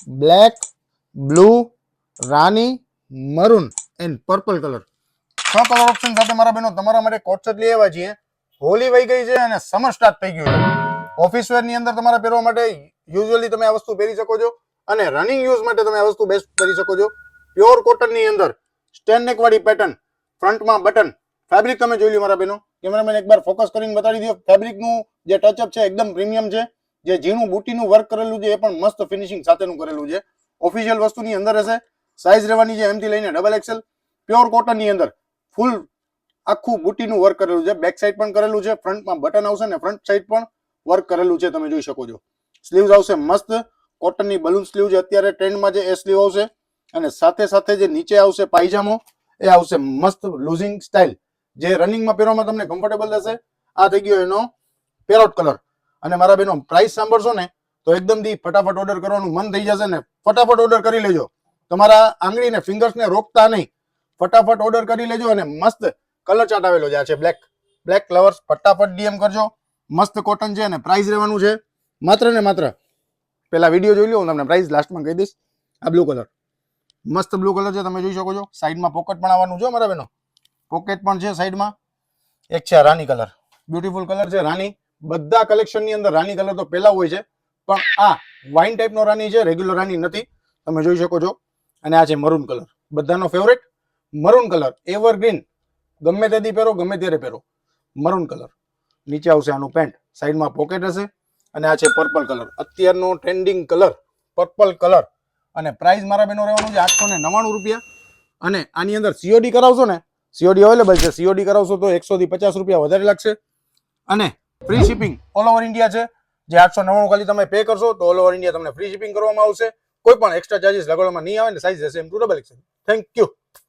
Black, blue, Rani, maroon and purple colour. 6 colour option સાથે મારા બહેનો તમારા માટે કોટ સેટ લઈ આવ્યા છીએ. હોલી વહી ગઈ છે અને સમર સ્ટાર્ટ થઈ ગયું છે. ઓફિસ વેર ની અંદર તમારે પહેરવા માટે યુઝ્યુઅલી તમે આ વસ્તુ પહેરી શકો છો અને રનિંગ યુઝ માટે તમે આ વસ્તુ બેસ્ટ કરી શકો છો. પ્યોર કોટન ની અંદર સ્ટેન નેક વાળી પેટર્ન, ફ્રન્ટમાં બટન. ફેબ્રિક તમે જોઈ લો મારા બહેનો. કેમેરામેન એકવાર ફોકસ કરીને બતાવી દો. ફેબ્રિકનું જે ટચઅપ છે એકદમ પ્રીમિયમ છે. જે ઝીણું બુટીનું વર્ક કરેલું છે એ પણ મસ્ત ફિનિશિંગ સાથેનું કરેલું છે. ઓફિશિયલ વસ્તુની અંદર હશે. સાઇઝ રહેવાની છે M થી લઈને XXL. પ્યોર કોટન ની અંદર ફૂલ આખું બુટીનું વર્ક કરેલું છે. બેક સાઈડ પણ કરેલું છે. ફ્રન્ટમાં બટન આવશે ને ફ્રન્ટ સાઈડ પણ વર્ક કરેલું છે. તમે જોઈ શકો છો. સ્લીવ્સ આવશે મસ્ત કોટનની બલૂન સ્લીવ છે અત્યારે ટ્રેન્ડમાં છે એ સ્લીવ આવશે. અને સાથે સાથે જે નીચે આવશે પાયજામો એ આવશે મસ્ત લૂઝિંગ સ્ટાઇલ, જે રનિંગમાં પહેરવામાં તમને કમ્ફર્ટેબલ થશે. આ થઈ ગયો એનો પેરોટ કલર. અને મારા બેનો પ્રાઇસ સાંભળશો ને તો એકદમ થી ફટાફટ ઓર્ડર કરવાનું મન થઈ જશે ને ફટાફટ ઓર્ડર કરી લેજો. તમારા આંગળીને ફિંગર્સને રોકતા નહીં, ફટાફટ ઓર્ડર કરી લેજો. અને મસ્ત કલર ચાર્ટ આવેલો છે. આ છે બ્લેક લવર્સ. ફટાફટ DM કરજો. મસ્ત કોટન છે અને પ્રાઇસ રહેવાનું છે માત્ર ને માત્ર, પેલા વિડીયો જોઈ લો, હું તમને પ્રાઇસ લાસ્ટમાં કહી દઈશ. આ બ્લુ કલર, મસ્ત બ્લુ કલર છે. તમે જોઈ શકો છો. સાઈડમાં પોકેટ પણ આવવાનું છે મારા બેનો. પોકેટ પણ છે સાઈડમાં. એક છે રાની કલર, બ્યુટીફુલ કલર છે રાની. બધા કલેક્શનની અંદર રાની કલર તો પહેલા હોય છે, પણ આ વાઇન ટાઈપનો રાની છે, રેગ્યુલર રાની નથી. તમે જોઈ શકો છો. અને આ છે મરૂન કલર, બધાનો ફેવરેટ મરૂન કલર. એવરગ્રીન, ગમે તેથી પહેરો, ગમે ત્યારે પહેરો. Maroon colour. નીચે આવશે આનું પેન્ટ, સાઈડમાં પોકેટ હશે. અને આ છે પર્પલ કલર, અત્યારનો ટ્રેન્ડિંગ કલર પર્પલ કલર. અને પ્રાઇસ મારા બેનો રહેવાનું છે 899 રૂપિયા. અને આની અંદર COD કરાવશો ને, COD અવેલેબલ છે. COD કરાવશો તો 100 થી 50 રૂપિયા વધારે લાગશે. અને free shipping all over India છે. જે 899 ખાલી તમે પે કરશો તો ઓલ ઓવર ઇન્ડિયા તમને ફ્રી શિપિંગ કરવામાં આવશે. કોઈ પણ એક્સ્ટ્રા ચાર્જીસ લગાડવામાં નહીં આવે ને સાઇઝ હશે M to XXL. Thank you.